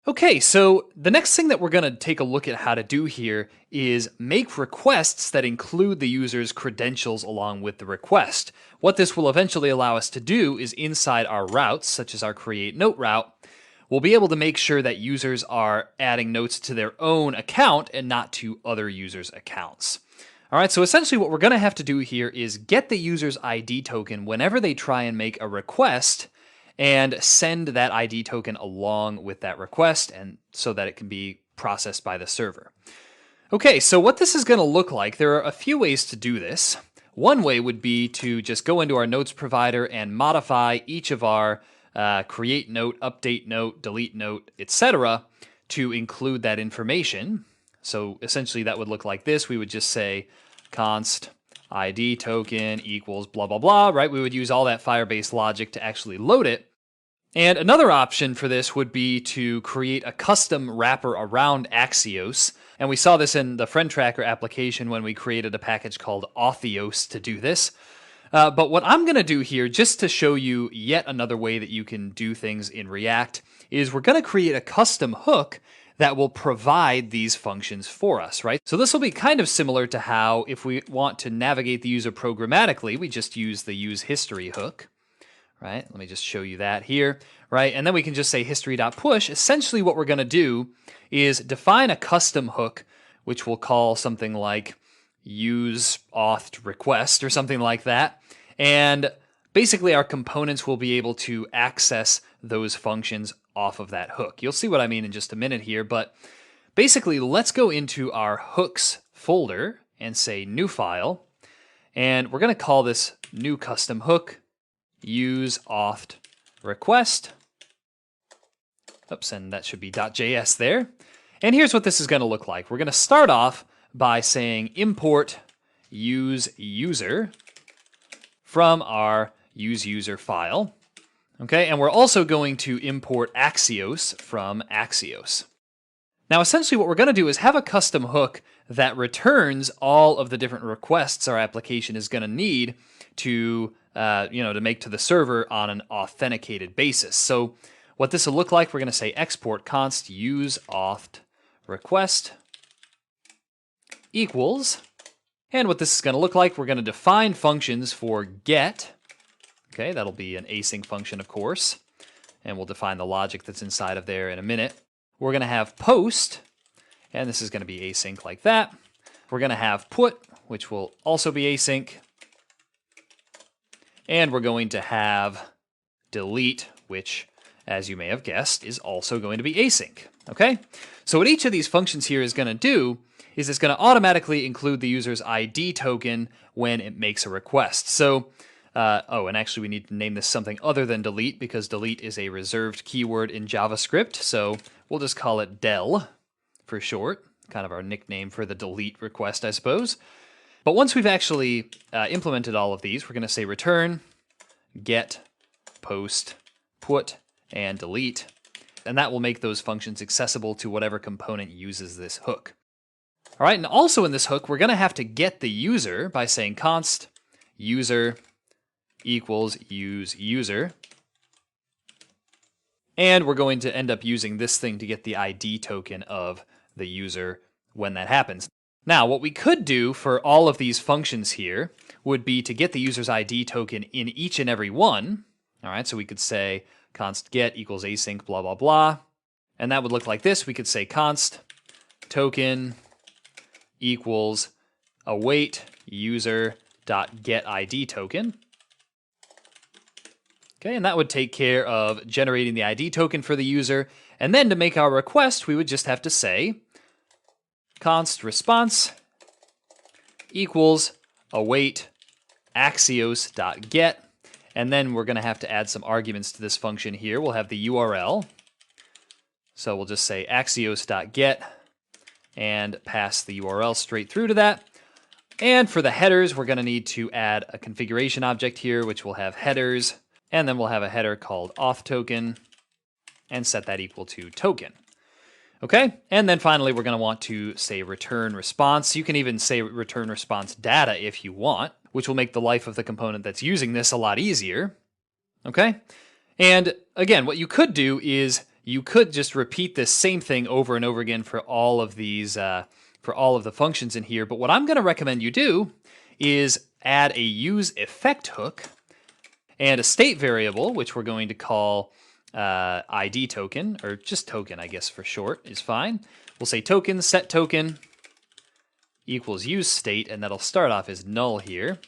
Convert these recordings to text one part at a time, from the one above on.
Okay, so the next thing that we're going to take a look at how to do here is make requests that include the user's credentials along with the request. What this will eventually allow us to do is inside our routes, such as our create note route, we'll be able to make sure that users are adding notes to their own account and not to other users' accounts. All right, so essentially what we're going to have to do here is get the user's ID token whenever they try and make a request and send that ID token along with that request and so that it can be processed by the server. Okay, so what this is going to look like, there are a few ways to do this. One way would be to just go into our notes provider and modify each of our create note, update note, delete note, etc. to include that information. So essentially that would look like this. We would just say const ID token equals blah, blah, blah, right? We would use all that Firebase logic to actually load it. And another option for this would be to create a custom wrapper around Axios. And we saw this in the Friend Tracker application when we created a package called Autheos to do this. But what I'm going to do here, just to show you yet another way that you can do things in React, is we're going to create a custom hook that will provide these functions for us, right? So this will be kind of similar to how if we want to navigate the user programmatically, we just use the use history hook, right? Let me just show you that here, right? And then we can just say history.push. Essentially what we're going to do is define a custom hook, which we'll call something like use auth request or something like that. And basically our components will be able to access those functions off of that hook. You'll see what I mean in just a minute here, but basically let's go into our hooks folder and say new file, and we're going to call this new custom hook use auth request. Oops, and that should be .js there. And here's what this is going to look like. We're going to start off by saying import use user from our use user file. Okay, and we're also going to import Axios from Axios. Now, essentially what we're going to do is have a custom hook that returns all of the different requests our application is going to need to to make to the server on an authenticated basis. So what this will look like, we're going to say export const use auth request equals, and what this is going to look like, we're going to define functions for get. Okay, that'll be an async function, of course, and we'll define the logic that's inside of there in a minute. We're going to have post, and this is going to be async like that. We're going to have put, which will also be async. And we're going to have delete, which, as you may have guessed, is also going to be async. Okay? So what each of these functions here is going to do is it's going to automatically include the user's ID token when it makes a request. So, and actually we need to name this something other than delete because delete is a reserved keyword in JavaScript. So we'll just call it del for short, kind of our nickname for the delete request, I suppose. But once we've actually implemented all of these, we're going to say return, get, post, put, and delete. And that will make those functions accessible to whatever component uses this hook. All right, and also in this hook, we're going to have to get the user by saying const user equals use user. And we're going to end up using this thing to get the ID token of the user when that happens. Now, what we could do for all of these functions here would be to get the user's ID token in each and every one. All right, so we could say const get equals async blah, blah, blah. And that would look like this. We could say const token equals await user dot get ID token. Okay, and that would take care of generating the ID token for the user. And then to make our request, we would just have to say const response equals await axios.get, and then we're going to have to add some arguments to this function here. We'll have the URL, so we'll just say axios.get and pass the URL straight through to that. And for the headers, we're going to need to add a configuration object here, which will have headers, and then we'll have a header called auth token and set that equal to token. Okay, and then finally we're going to want to say return response. You can even say return response data if you want, which will make the life of the component that's using this a lot easier. Okay, and again, what you could do is you could just repeat this same thing over and over again for all of these, for all of the functions in here. But what I'm going to recommend you do is add a use effect hook and a state variable, which we're going to call ID token, or just token, I guess for short is fine. We'll say token, set token equals use state, and that'll start off as null here.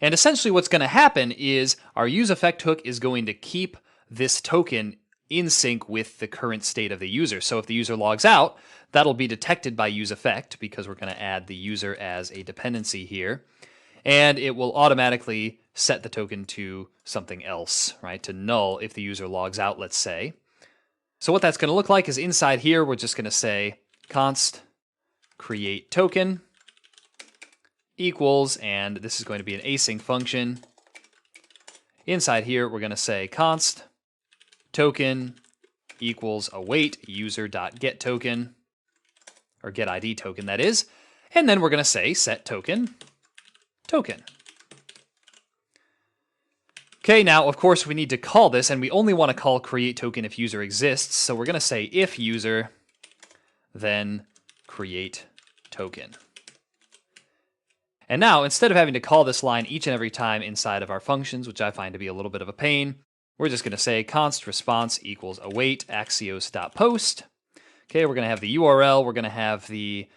And essentially what's going to happen is our use effect hook is going to keep this token in sync with the current state of the user. So if the user logs out, that'll be detected by use effect because we're going to add the user as a dependency here. And it will automatically set the token to something else, right? To null if the user logs out, let's say. So what that's going to look like is inside here, we're just going to say const create token equals, and this is going to be an async function. Inside here, we're going to say const token equals await user.get token, or get ID token, that is. And then we're going to say set token. Okay, now, of course, we need to call this, and we only want to call create token if user exists. So we're going to say if user, then create token. And now, instead of having to call this line each and every time inside of our functions, which I find to be a little bit of a pain, we're just going to say const response equals await axios.post. Okay, we're going to have the URL, we're going to have the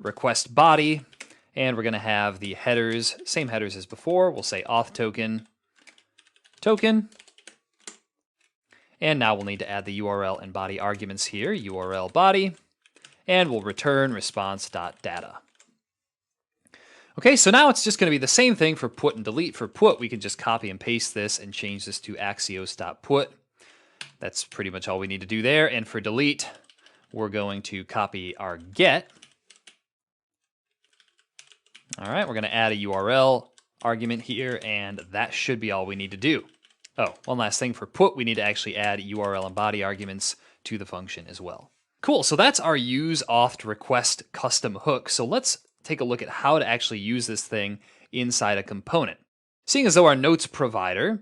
request body, and we're going to have the headers, same headers as before. We'll say auth token. And now we'll need to add the URL and body arguments here, URL body, and we'll return response.data. Okay, so now it's just going to be the same thing for put and delete. For put, we can just copy and paste this and change this to axios.put. That's pretty much all we need to do there. And for delete, we're going to copy our get. All right, we're going to add a URL argument here, and that should be all we need to do. Oh, one last thing for put, we need to actually add URL and body arguments to the function as well. Cool, so that's our use auth request custom hook. So let's take a look at how to actually use this thing inside a component. Seeing as though our notes provider,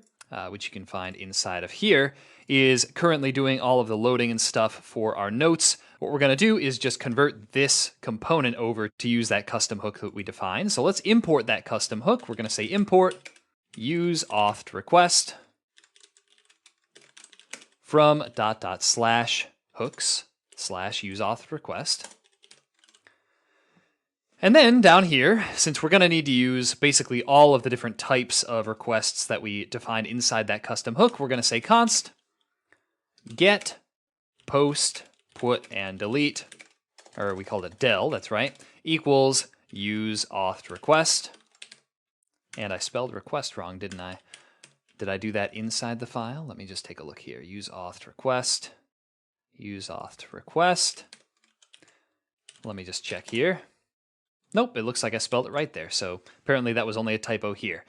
which you can find inside of here, is currently doing all of the loading and stuff for our notes, what we're going to do is just convert this component over to use that custom hook that we defined. So let's import that custom hook. We're going to say import use auth request from /hooks/use auth request. And then down here, since we're going to need to use basically all of the different types of requests that we defined inside that custom hook, we're going to say const get, post, put, and delete, or we called it del, that's right, equals use auth request. And I spelled request wrong, didn't I? Did I do that inside the file? Let me just take a look here. Use auth request. Use auth request. Let me just check here. Nope, it looks like I spelled it right there. So apparently that was only a typo here.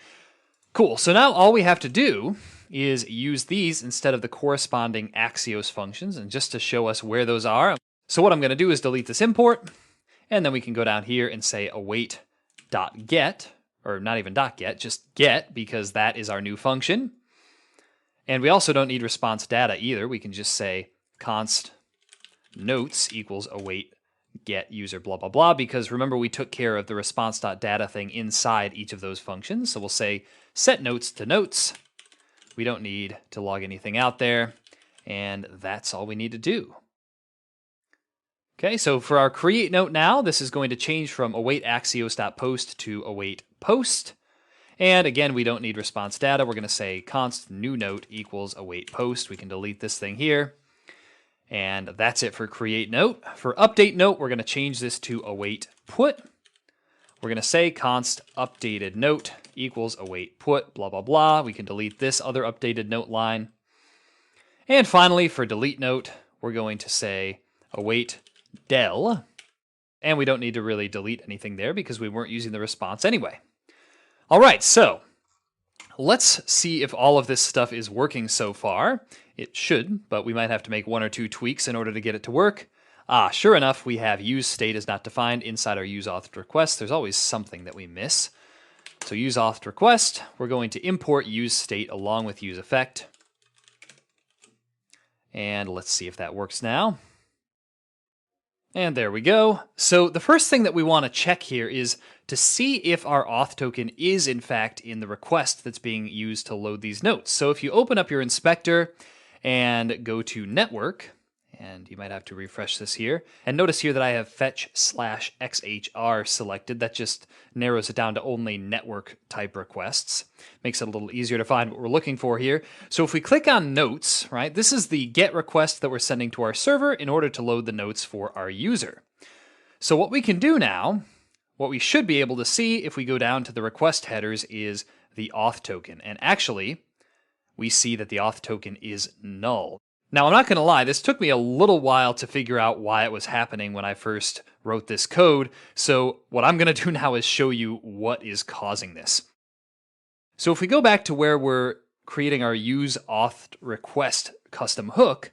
Cool, so now all we have to do is use these instead of the corresponding Axios functions, and just to show us where those are. So what I'm going to do is delete this import, and then we can go down here and say await.get, or not even .get, just get, because that is our new function. And we also don't need response data either. We can just say const notes equals await get user blah blah blah, because remember we took care of the response.data thing inside each of those functions. So we'll say set notes to notes. We don't need to log anything out there, and that's all we need to do. Okay, so for our create note now, this is going to change from await axios.post to await post. And again, we don't need response data. We're going to say const new note equals await post. We can delete this thing here. And that's it for create note. For update note, we're going to change this to await put. We're going to say const updated note equals await put, blah, blah, blah. We can delete this other updated note line. And finally, for delete note, we're going to say await del. And we don't need to really delete anything there because we weren't using the response anyway. All right, so let's see if all of this stuff is working so far. It should, but we might have to make one or two tweaks in order to get it to work. Sure enough, we have use state is not defined inside our use auth request. There's always something that we miss. So use auth request, we're going to import use state along with use effect. And let's see if that works now. And there we go. So the first thing that we want to check here is to see if our auth token is in fact in the request that's being used to load these notes. So if you open up your inspector and go to network, and you might have to refresh this here, and notice here that I have fetch/xhr selected. That just narrows it down to only network type requests. Makes it a little easier to find what we're looking for here. So if we click on notes, right, this is the GET request that we're sending to our server in order to load the notes for our user. So what we can do now, what we should be able to see if we go down to the request headers is the auth token. And actually, we see that the auth token is null. Now, I'm not going to lie, this took me a little while to figure out why it was happening when I first wrote this code. So what I'm going to do now is show you what is causing this. So if we go back to where we're creating our useAuthRequest custom hook,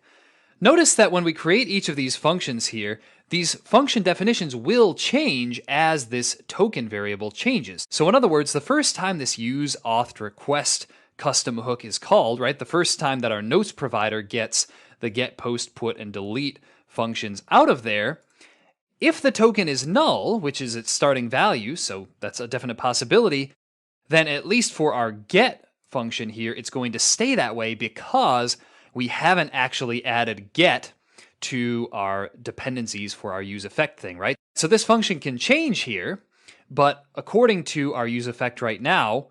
notice that when we create each of these functions here, these function definitions will change as this token variable changes. So in other words, the first time this useAuthRequest custom hook is called, right? The first time that our notes provider gets the get, post, put, and delete functions out of there, if the token is null, which is its starting value, so that's a definite possibility, then at least for our get function here, it's going to stay that way because we haven't actually added get to our dependencies for our useEffect thing, right? So this function can change here, but according to our useEffect right now,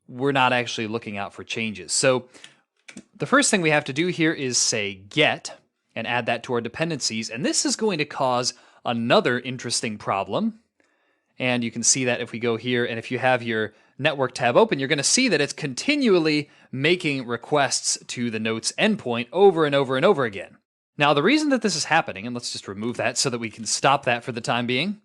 we're not actually looking out for changes. So the first thing we have to do here is say get and add that to our dependencies. And this is going to cause another interesting problem. And you can see that if we go here and if you have your network tab open, you're going to see that it's continually making requests to the notes endpoint over and over and over again. Now, the reason that this is happening, and let's just remove that so that we can stop that for the time being.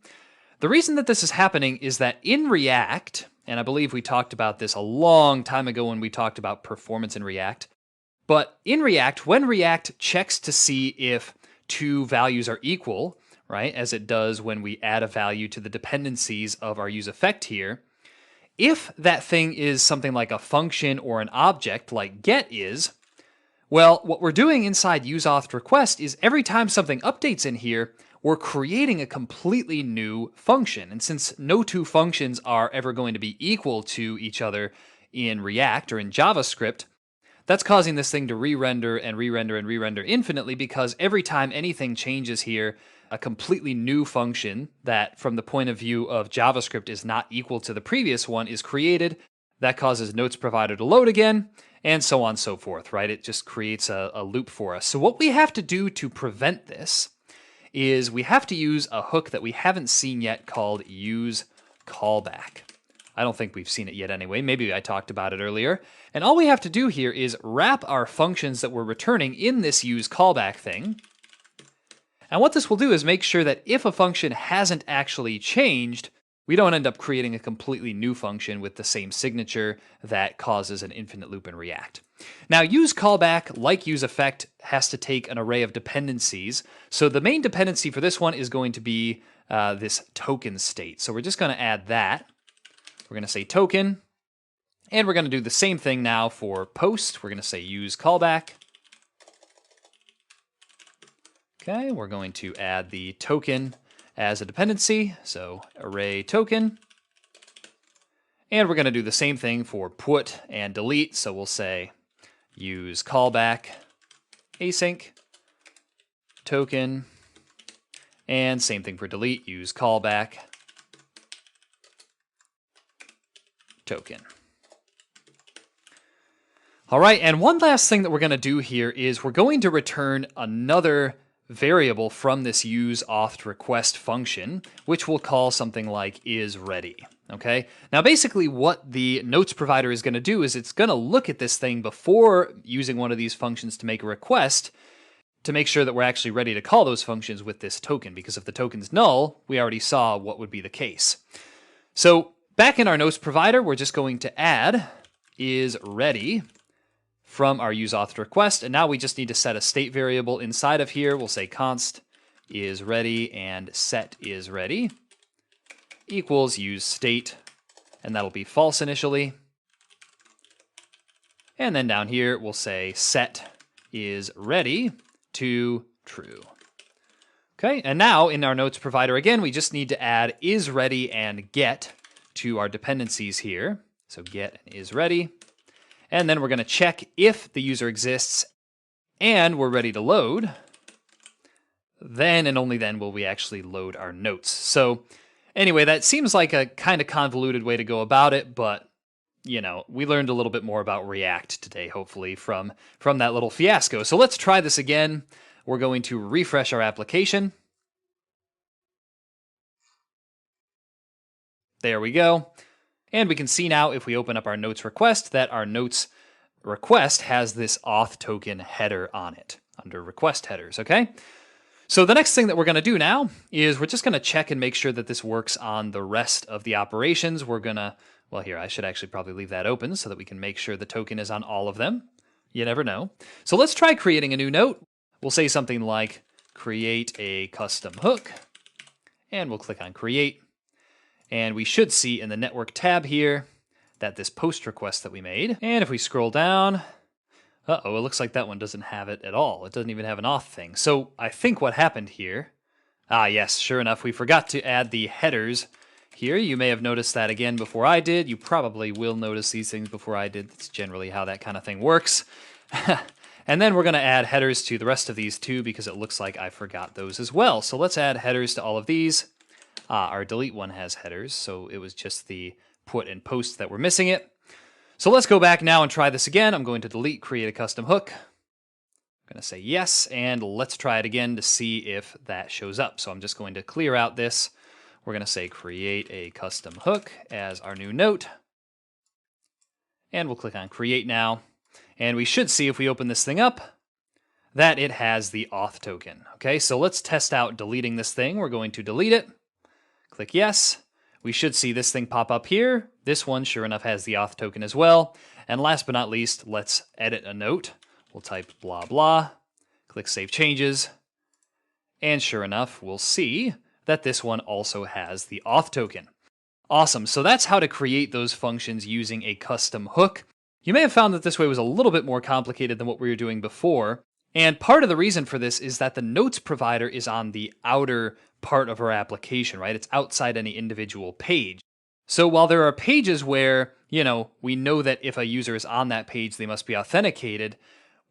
The reason that this is happening is that in React, and I believe we talked about this a long time ago when we talked about performance in React. But in React, when React checks to see if two values are equal, right, as it does when we add a value to the dependencies of our useEffect here, if that thing is something like a function or an object like get is, well, what we're doing inside useAuthRequest is every time something updates in here, we're creating a completely new function. And since no two functions are ever going to be equal to each other in React or in JavaScript, that's causing this thing to re-render and re-render and re-render infinitely because every time anything changes here, a completely new function that from the point of view of JavaScript is not equal to the previous one is created. That causes notes provider to load again, and so on and so forth, right? It just creates a loop for us. So what we have to do to prevent this is we have to use a hook that we haven't seen yet called useCallback. I don't think we've seen it yet anyway. Maybe I talked about it earlier. And all we have to do here is wrap our functions that we're returning in this useCallback thing. And what this will do is make sure that if a function hasn't actually changed, we don't end up creating a completely new function with the same signature that causes an infinite loop in React. Now, useCallback, like useEffect, has to take an array of dependencies. So the main dependency for this one is going to be this token state. So we're just going to add that. We're going to say token, and we're going to do the same thing now for post. We're going to say useCallback. Okay, we're going to add the token as a dependency, so array token. And we're going to do the same thing for put and delete, so we'll say useCallback async token, and same thing for delete, useCallback token. All right, and one last thing that we're going to do here is we're going to return another variable from this useAuthRequest function, which we'll call something like isReady. Okay. Now, basically, what the notes provider is going to do is it's going to look at this thing before using one of these functions to make a request to make sure that we're actually ready to call those functions with this token. Because if the token's null, we already saw what would be the case. So back in our notes provider, we're just going to add isReady from our useAuthRequest, and now we just need to set a state variable inside of here. We'll say const isReady and set isReady equals useState, and that'll be false initially. And then down here we'll say set isReady to true. Okay, and now in our notes provider again, we just need to add isReady and get to our dependencies here. So get and isReady. And then we're going to check if the user exists and we're ready to load. Then and only then will we actually load our notes. So anyway, that seems like a kind of convoluted way to go about it, but you know, we learned a little bit more about React today, hopefully, from that little fiasco. So let's try this again. We're going to refresh our application. There we go. And we can see now if we open up our notes request that our notes request has this auth token header on it under request headers, okay? So the next thing that we're going to do now is we're just going to check and make sure that this works on the rest of the operations. We're going to, well here, I should actually probably leave that open so that we can make sure the token is on all of them. You never know. So let's try creating a new note. We'll say something like create a custom hook, and we'll click on create. And we should see in the network tab here that this post request that we made. And if we scroll down, it looks like that one doesn't have it at all. It doesn't even have an auth thing. So I think what happened here, yes, sure enough, we forgot to add the headers here. You may have noticed that again before I did. You probably will notice these things before I did. That's generally how that kind of thing works. And then we're going to add headers to the rest of these too, because it looks like I forgot those as well. So let's add headers to all of these. Our delete one has headers, so it was just the put and post that were missing it. So let's go back now and try this again. I'm going to delete, create a custom hook. I'm going to say yes, and let's try it again to see if that shows up. So I'm just going to clear out this. We're going to say create a custom hook as our new note. And we'll click on create now. And we should see if we open this thing up that it has the auth token. Okay, so let's test out deleting this thing. We're going to delete it. Click yes. We should see this thing pop up here. This one, sure enough, has the auth token as well. And last but not least, let's edit a note. We'll type blah blah, click Save Changes, and sure enough, we'll see that this one also has the auth token. Awesome, so that's how to create those functions using a custom hook. You may have found that this way was a little bit more complicated than what we were doing before, and part of the reason for this is that the notes provider is on the outer part of our application, right? It's outside any individual page. So while there are pages where, we know that if a user is on that page, they must be authenticated,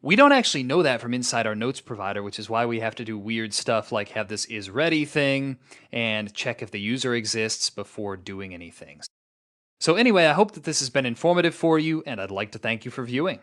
we don't actually know that from inside our notes provider, which is why we have to do weird stuff like have this isReady thing and check if the user exists before doing anything. So anyway, I hope that this has been informative for you, and I'd like to thank you for viewing.